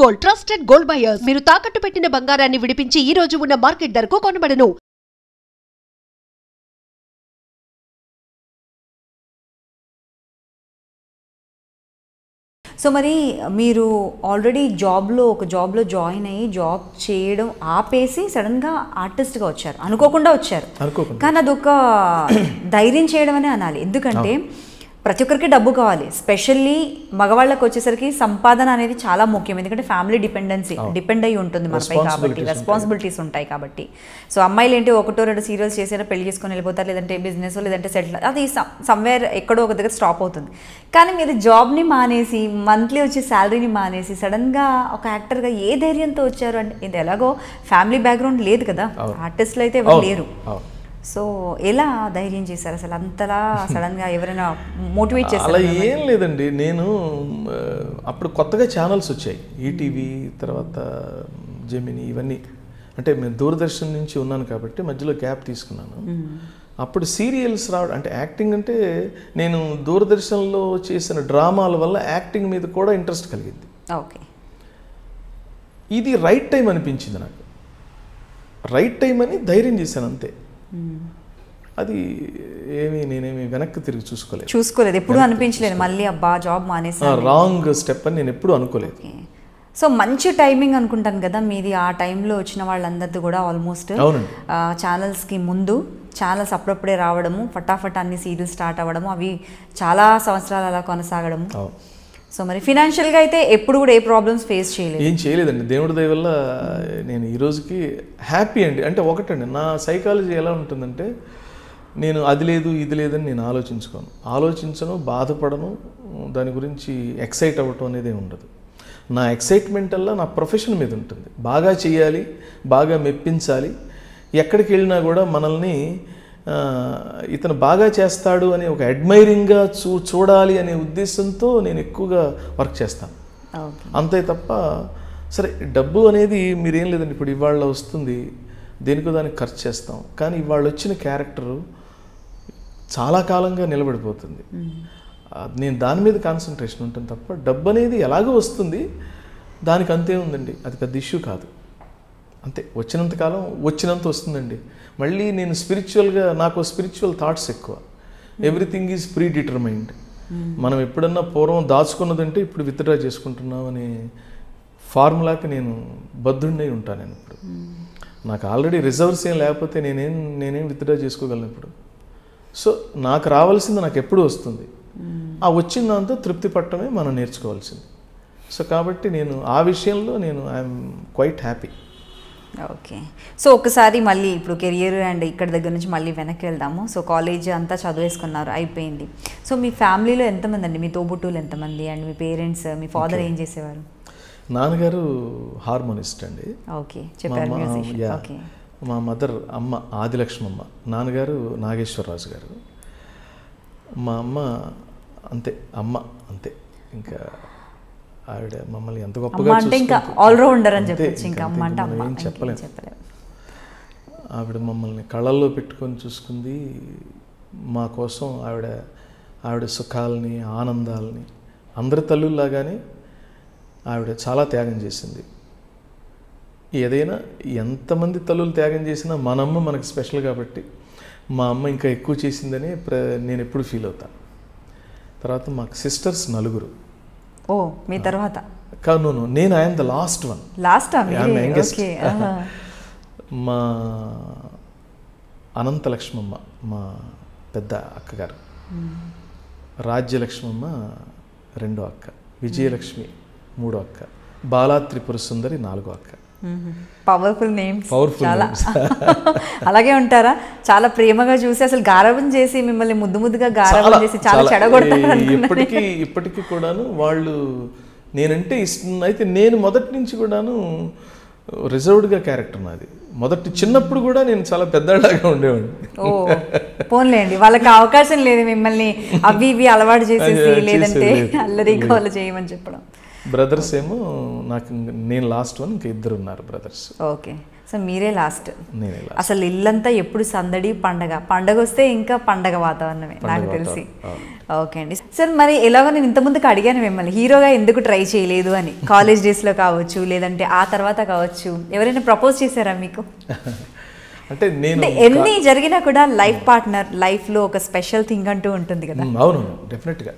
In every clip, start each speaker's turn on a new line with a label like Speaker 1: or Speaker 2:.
Speaker 1: Gold trusted gold buyers. మీరు తాకట్టు పెట్టిన బంగారాన్ని విడిపించి ఈ రోజు ఉన్న మార్కెట్ ధరకు కొనబడను.
Speaker 2: సో మరి మీరు ఆల్రెడీ ఒక జాబ్లో జాయిన్ అయ్యి జాబ్ చేయడం ఆపేసి సడన్గా ఆర్టిస్ట్గా వచ్చారు, అనుకోకుండా వచ్చారు. కానీ అదొక ధైర్యం చేయడం అనే అనాలి. ఎందుకంటే ప్రతి ఒక్కరికి డబ్బు కావాలి, స్పెషల్లీ మగవాళ్ళకి వచ్చేసరికి సంపాదన అనేది చాలా ముఖ్యం. ఎందుకంటే ఫ్యామిలీ డిపెండ్ అయ్యి ఉంటుంది మనపై, కాబట్టి రెస్పాన్సిబిలిటీస్ ఉంటాయి. కాబట్టి సో అమ్మాయిలు ఏంటి ఒకటో రెండు సీరియల్స్ చేసినా పెళ్లి చేసుకొని వెళ్ళిపోతారు, లేదంటే బిజినెస్ లేదంటే సెటిల్, అది సమ్వేర్ ఎక్కడో ఒక దగ్గర స్టాప్ అవుతుంది. కానీ మీరు జాబ్ని మానేసి మంత్లీ వచ్చే శాలరీని మానేసి సడన్గా ఒక యాక్టర్గా ఏ ధైర్యంతో వచ్చారు? అంటే ఇది ఎలాగో ఫ్యామిలీ బ్యాక్గ్రౌండ్ లేదు కదా, ఆర్టిస్టులు అయితే ఎవరు లేరు. సో ఎలా ధైర్యం చేశారు అసలు అంతలా సడన్గా? ఎవరైనా మోటివేట్ చేశారు?
Speaker 3: అలా ఏం లేదండి. నేను అప్పుడు కొత్తగా ఛానల్స్ వచ్చాయి, ఈటీవీ తర్వాత జెమిని, ఇవన్నీ. అంటే నేను దూరదర్శన్ నుంచి ఉన్నాను కాబట్టి మధ్యలో గ్యాప్ తీసుకున్నాను. అప్పుడు సీరియల్స్ రావడం, అంటే యాక్టింగ్ అంటే నేను దూరదర్శన్లో చేసిన డ్రామాల వల్ల యాక్టింగ్ మీద కూడా ఇంట్రెస్ట్ కలిగింది.
Speaker 2: ఓకే,
Speaker 3: ఇది రైట్ టైం అనిపించింది నాకు. రైట్ టైం అని ధైర్యం చేశాను అంతే. అది నేనేమి వెనక్కి తిరిగి చూసుకోలేదు.
Speaker 2: ఎప్పుడు అనిపించలేదు మళ్ళీ అబ్బా జాబ్ మానేసి
Speaker 3: రాంగ్ స్టెప్ అని నేను ఎప్పుడు అనుకోలేదు.
Speaker 2: సో మంచి టైమింగ్ అనుకుంటాను కదా మీది. ఆ టైంలో వచ్చిన వాళ్ళందరిది కూడా ఆల్మోస్ట్ ఛానల్స్కి ముందు ఛానల్స్ అప్పుడప్పుడే రావడము, ఫటాఫట్ అన్ని సీరియల్స్ స్టార్ట్ అవ్వడము, అవి చాలా సంవత్సరాలు అలా కొనసాగడము. సో మరి ఫినాన్షియల్గా అయితే ఎప్పుడు కూడా ఏ ప్రాబ్లమ్స్ ఫేస్ చేయలేదు?
Speaker 3: ఏం చేయలేదండి, దేవుడి దయ వల్ల నేను ఈ రోజుకి హ్యాపీ అండి. అంటే ఒకటండి, నా సైకాలజీ ఎలా ఉంటుందంటే, నేను అది లేదు ఇది లేదని నేను ఆలోచించను, బాధపడను, దాని గురించి ఎక్సైట్ అవ్వటం అనేది ఉండదు. నా ఎక్సైట్మెంట్ అలా నా ప్రొఫెషన్ మీద ఉంటుంది. బాగా చేయాలి, బాగా మెప్పించాలి, ఎక్కడికి వెళ్ళినా కూడా మనల్ని ఇతను బాగా చేస్తాడు అని ఒక అడ్మైరింగ్గా చూడాలి అనే ఉద్దేశంతో నేను ఎక్కువగా వర్క్ చేస్తాను అంతే తప్ప. సరే డబ్బు అనేది మీరేం లేదండి, ఇప్పుడు ఇవాళ వస్తుంది, దేనికో దానికి ఖర్చు చేస్తాం, కానీ ఇవాళ వచ్చిన క్యారెక్టరు చాలా కాలంగా నిలబడిపోతుంది. నేను దాని మీద కాన్సన్ట్రేషన్ ఉంటుంది తప్ప డబ్బు అనేది ఎలాగో వస్తుంది, దానికి అంతే ఉందండి, అది పెద్ద ఇష్యూ కాదు. అంతే, వచ్చినంతకాలం వచ్చినంత వస్తుందండి. మళ్ళీ నేను స్పిరిచువల్గా, నాకు స్పిరిచువల్ థాట్స్ ఎక్కువ. Everything is pre determined. మనం ఎప్పుడన్నా పూర్వం దాచుకున్నదంటే ఇప్పుడు విత్డ్రా చేసుకుంటున్నాం అనే ఫార్ములాకి నేను బద్ధుడినై ఉంటాను. నేను ఇప్పుడు నాకు ఆల్రెడీ రిజర్వ్స్ ఏం లేకపోతే నేనేం విత్డ్రా చేసుకోగలను ఇప్పుడు. సో నాకు రావాల్సింది నాకు ఎప్పుడు వస్తుంది, ఆ వచ్చిన దాంతో తృప్తి పట్టడమే మనం నేర్చుకోవాల్సింది. సో కాబట్టి నేను ఆ విషయంలో I'm quite happy.
Speaker 2: Okay, so ఒకసారి మళ్ళీ ఇప్పుడు కెరియర్ అండ్ ఇక్కడ దగ్గర నుంచి మళ్ళీ వెనక్కి వెళ్దాము. సో కాలేజ్ అంతా చదివేసుకున్నారు, అయిపోయింది. సో మీ ఫ్యామిలీలో ఎంతమంది అండి? మీ తోబుట్టువులు ఎంతమంది? And me parents, me father ఏం చేసేవారు?
Speaker 3: నాన్నగారు హార్మోనిస్ట్ అండి.
Speaker 2: ఓకే, చెప్పారు మ్యూజిషియన్. ఓకే,
Speaker 3: మా మదర్ అమ్మ ఆదిలక్ష్మమ్మ, నాన్నగారు నాగేశ్వరరాజు గారు. మా అమ్మ అంతే, అమ్మ అంతే. ఇంకా ఆవిడ మమ్మల్ని ఎంత గొప్పగా ఏం చెప్పలేము. ఆవిడ మమ్మల్ని కళ్ళల్లో పెట్టుకొని చూసుకుంది. మా కోసం ఆవిడ సుఖాలని, ఆనందాలని, అందరి తల్లుల్లాగానే ఆవిడ చాలా త్యాగం చేసింది. ఏదైనా ఎంతమంది తల్లులు త్యాగం చేసినా మనమ్మ మనకు స్పెషల్ కాబట్టి మా అమ్మ ఇంకా ఎక్కువ చేసిందని నేను ఎప్పుడు ఫీల్ అవుతాను. తర్వాత మాకు సిస్టర్స్ 4.
Speaker 2: ఓ, మీ తర్వాత?
Speaker 3: కాను, నేను ఐఎమ్ ద లాస్ట్ వన్. మా అనంతలక్ష్మమ్మ మా పెద్ద అక్కగారు, రాజ్యలక్ష్మమ్మ 2వ అక్క, విజయలక్ష్మి 3వ అక్క, బాలా త్రిపుర సుందరి 4వ అక్క.
Speaker 2: Powerful names. అలాగే ఉంటారా? చాలా ప్రేమగా చూసి అసలు గారాబం చేసి మిమ్మల్ని ముద్దుగా గారాబం చేసి చాలా చెడగొడతారు.
Speaker 3: ఇప్పటికీ కూడాను వాళ్ళు నేనంటే ఇష్టం. అయితే నేను మొదటి నుంచి కూడాను రిజర్వ్డ్గా క్యారెక్టర్ నాది. చిన్నప్పుడు కూడా నేను చాలా పెద్దలాగా ఉండేవాడిని.
Speaker 2: ఓ పోన్లేండి, వాళ్ళకి అవకాశం లేదు మిమ్మల్ని అవి ఇవి అలవాటు చేసేసి, లేదంటే అల్లరి వాళ్ళు చేయమని చెప్పడం.
Speaker 3: బ్రదర్స్ ఏమో నేను లాస్ట్ వన్, ఇంకా 2 ఉన్నారు బ్రదర్స్.
Speaker 2: ఓకే, సో మీరే లాస్ట్.
Speaker 3: నేనే లాస్ట్.
Speaker 2: అసలు ఇల్లంతా ఎప్పుడు సందడి, పండగ వస్తే ఇంకా పండగ వాతావరణమే నాకు తెలిసి. ఓకే అండి సార్, మరి ఎలాగో నేను ఇంతకుముందుకు అడిగాను మిమ్మల్ని హీరోగా ఎందుకు ట్రై చేయలేదు అని. కాలేజ్ డేస్లో కావచ్చు, లేదంటే ఆ తర్వాత కావచ్చు, ఎవరైనా ప్రపోజ్ చేశారా మీకు?
Speaker 3: అంటే నేను
Speaker 2: ఎన్ని జరిగినా కూడా లైఫ్ పార్ట్నర్ లైఫ్లో ఒక స్పెషల్ థింగ్ అంటూ ఉంటుంది కదా.
Speaker 3: అవును, డెఫినెట్గా.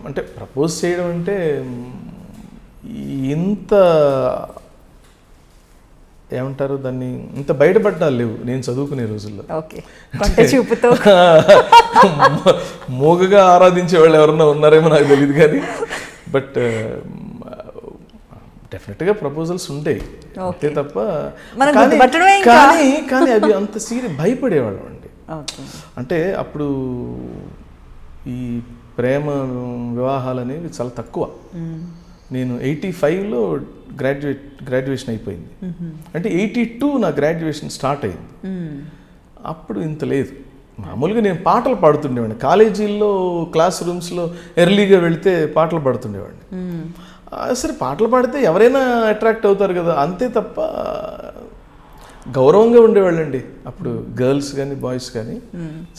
Speaker 3: అంటే ప్రపోజ్ చేయడం అంటే ఇంత ఏమంటారు దాన్ని, ఇంత బయటపడ్డాలు లేవు నేను చదువుకునే రోజుల్లో.
Speaker 2: ఓకే, కొంట చూపుతో
Speaker 3: మోగగా ఆరాధించే వాళ్ళు ఎవరన్నా ఉన్నారేమో నాకు తెలియదు కానీ, బట్ డెఫినెట్గా ప్రపోజల్స్ ఉంటాయి అంతే తప్ప. కానీ అవి అంత భయపడేవాళ్ళం అండి. అంటే అప్పుడు ఈ ప్రేమ వివాహాలు అనేవి చాలా తక్కువ. నేను 85లో గ్రాడ్యుయేషన్ అయిపోయింది. అంటే 82 నా గ్రాడ్యుయేషన్ స్టార్ట్ అయింది. అప్పుడు ఇంత లేదు. మామూలుగా నేను పాటలు పాడుతుండేవాడిని కాలేజీల్లో, క్లాస్ రూమ్స్లో ఎర్లీగా వెళితే పాటలు పాడుతుండేవాడిని. సరే పాటలు పాడితే ఎవరైనా అట్రాక్ట్ అవుతారు కదా, అంతే తప్ప గౌరవంగా ఉండేవాళ్ళండి అప్పుడు గర్ల్స్ కానీ బాయ్స్ కానీ.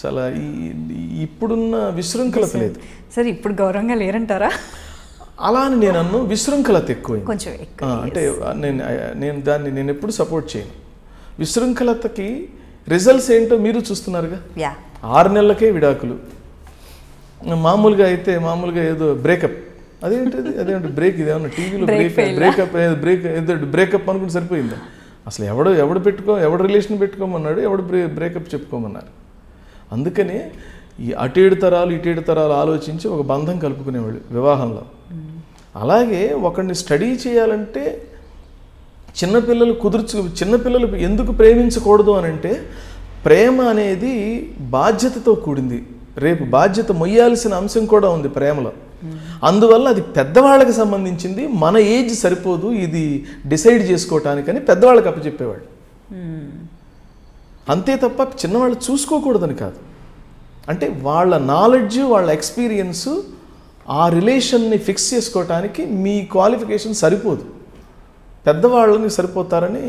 Speaker 3: చాలా ఇప్పుడున్న విశృంఖలత లేదు.
Speaker 2: సరే ఇప్పుడు గౌరవంగా లేరంటారా?
Speaker 3: అలా అని నేను అన్ను, విశృంఖలత ఎక్కువ. అంటే నేను ఎప్పుడు సపోర్ట్ చేయను. విశృంఖలతకి రిజల్ట్స్ ఏంటో మీరు చూస్తున్నారుగా. 6 నెలలకే విడాకులు. మామూలుగా ఏదో బ్రేకప్, అదేంటి బ్రేక్, ఇదేమన్నా టీవీలో బ్రేకప్ అనుకుంటే సరిపోయిందా? అసలు ఎవడు రిలేషన్ పెట్టుకోమన్నాడు, ఎవడు బ్రేకప్ చెప్పుకోమన్నారు. అందుకని ఈ అటు 7 తరాలు ఆలోచించి ఒక బంధం కలుపుకునేవాళ్ళు వివాహంలో. అలాగే ఒకరిని స్టడీ చేయాలంటే చిన్నపిల్లలు ఎందుకు ప్రేమించకూడదు అని అంటే, ప్రేమ అనేది బాధ్యతతో కూడింది. రేపు బాధ్యత మొయ్యాల్సిన అంశం కూడా ఉంది ప్రేమలో. అందువల్ల అది పెద్దవాళ్ళకి సంబంధించింది. మన ఏజ్ సరిపోదు ఇది డిసైడ్ చేసుకోవటానికని పెద్దవాళ్ళకి అప్పచెప్పేవాళ్ళు. అంతే తప్ప చిన్నవాళ్ళు చూసుకోకూడదని కాదు. అంటే వాళ్ళ నాలెడ్జ్, వాళ్ళ ఎక్స్పీరియన్స్ ఆ రిలేషన్ని ఫిక్స్ చేసుకోవటానికి మీ క్వాలిఫికేషన్ సరిపోదు. పెద్దవాళ్ళని సరిపోతారని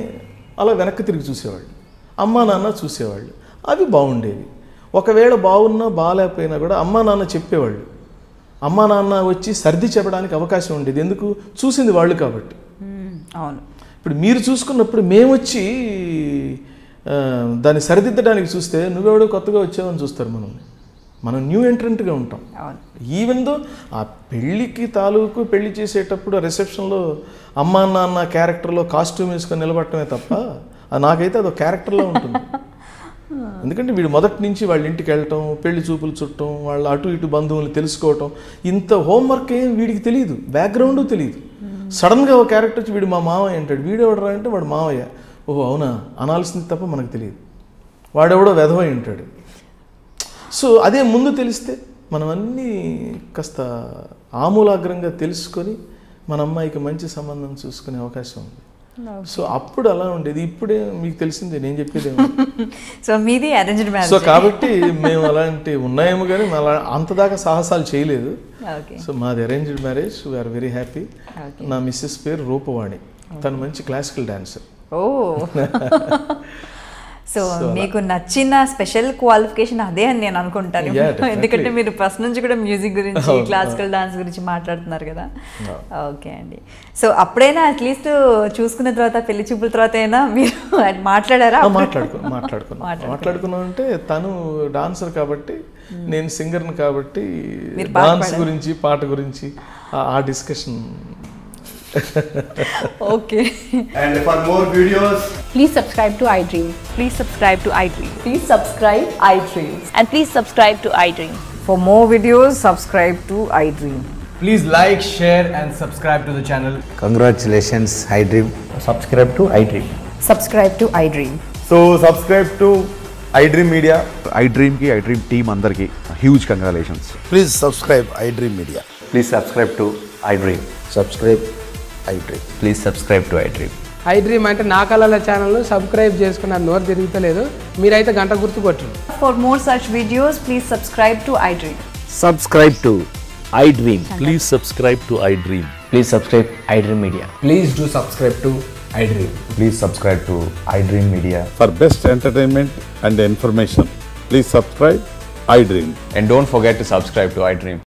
Speaker 3: అలా వెనక్కి తిరిగి చూసేవాళ్ళు. అమ్మా నాన్న చూసేవాళ్ళు, అవి బాగుండేవి. ఒకవేళ బాగున్నా బాగాలేకపోయినా కూడా అమ్మా నాన్న చెప్పేవాళ్ళు. అమ్మా నాన్న వచ్చి సర్ది చెప్పడానికి అవకాశం ఉండేది, ఎందుకు చూసింది వాళ్ళు కాబట్టి.
Speaker 2: అవును.
Speaker 3: ఇప్పుడు మీరు చూసుకున్నప్పుడు మేము వచ్చి దాన్ని సరిదిద్దడానికి చూస్తే నువ్వెవడో కొత్తగా వచ్చావని చూస్తారు. మనం న్యూ ఎంట్రెంట్గా ఉంటాం. ఈవెన్ దో ఆ పెళ్లి చేసేటప్పుడు రిసెప్షన్లో అమ్మా నాన్న క్యారెక్టర్లో కాస్ట్యూమ్ వేసుకొని నిలబడటమే తప్ప నాకైతే అదొక క్యారెక్టర్లో ఉంటుంది. ఎందుకంటే వీడు మొదటి నుంచి వాళ్ళ ఇంటికి వెళ్ళటం, పెళ్లి చూపులు చుట్టం, వాళ్ళ అటు ఇటు బంధువులు తెలుసుకోవటం, ఇంత హోంవర్క్ ఏం వీడికి తెలియదు, బ్యాక్గ్రౌండ్ తెలియదు. సడన్గా ఒక క్యారెక్టర్ వచ్చి వీడు మా మావయ్య అంటాడు. వీడెవడరా అంటే వాడు మావయ్య. ఓహో అవునా అనాల్సింది తప్ప మనకు తెలియదు. వాడెవడో వెధవై ఉంటాడు. సో అదే ముందు తెలిస్తే మనం అన్నీ కాస్త ఆమూలాగ్రంగా తెలుసుకొని మన అమ్మాయికి మంచి సంబంధం చూసుకునే అవకాశం ఉంది. సో అప్పుడు అలా ఉండేది. ఇప్పుడే మీకు తెలిసిందే నేను చెప్పేదేమో.
Speaker 2: సో మీది అరేంజ్డ్ మ్యారేజ్.
Speaker 3: సో కాబట్టి మేము అలాంటి ఉన్నాయేమో కానీ అలా అంతదాకా సాహసాలు చేయలేదు. సో మాది arranged marriage. We are very happy. నా మిస్సెస్ పేరు రూపవాణి. తను మంచి క్లాసికల్ డాన్సర్.
Speaker 2: ఓ సో మీకు నచ్చిన స్పెషల్ క్వాలిఫికేషన్ అదే అని నేను అనుకుంటాను. ఎందుకంటే మీరు ఫస్ట్ నుంచి కూడా మ్యూజిక్ గురించి, క్లాసికల్ డాన్స్ గురించి మాట్లాడుతున్నారు కదా. ఓకే అండి. సో అప్పుడైనా అట్లీస్ట్ చూసుకున్న తర్వాత, పెళ్లి చూపుల తర్వాత అయినా మీరు మాట్లాడారా?
Speaker 3: మాట్లాడుకున్నాం. అంటే తను డాన్సర్ కాబట్టి, నేను సింగర్ని కాబట్టి డాన్స్ గురించి, పాట గురించి ఆ discussion.
Speaker 2: Okay.
Speaker 4: And for more videos,
Speaker 5: please subscribe to iDream.
Speaker 6: Please subscribe to iDream.
Speaker 5: Please subscribe iDream.
Speaker 6: And please subscribe to iDream.
Speaker 2: For more videos, subscribe to iDream.
Speaker 4: please like, share and subscribe to the channel.
Speaker 7: Congratulations, iDream.
Speaker 4: Subscribe to iDream.
Speaker 5: Subscribe to iDream.
Speaker 4: So subscribe to iDream Media.
Speaker 7: iDream ki iDream team andarki huge congratulations.
Speaker 8: Please subscribe iDream Media.
Speaker 7: Please subscribe to iDream.
Speaker 8: Subscribe iDream.
Speaker 7: Please subscribe to iDream.
Speaker 9: iDream అంటే నా కళల channel subscribe చేసుకున్న నోరు తిరుగుతలేదు, మీరైతే గంట గుర్తు కొట్టండి.
Speaker 2: For more such videos, please subscribe to iDream.
Speaker 8: Subscribe to
Speaker 10: iDream. Please subscribe to iDream.
Speaker 11: Please subscribe iDream Media.
Speaker 9: Please do subscribe to iDream.
Speaker 4: Please subscribe to iDream Media.
Speaker 12: For best entertainment and information, please subscribe iDream.
Speaker 11: And don't forget to subscribe to iDream.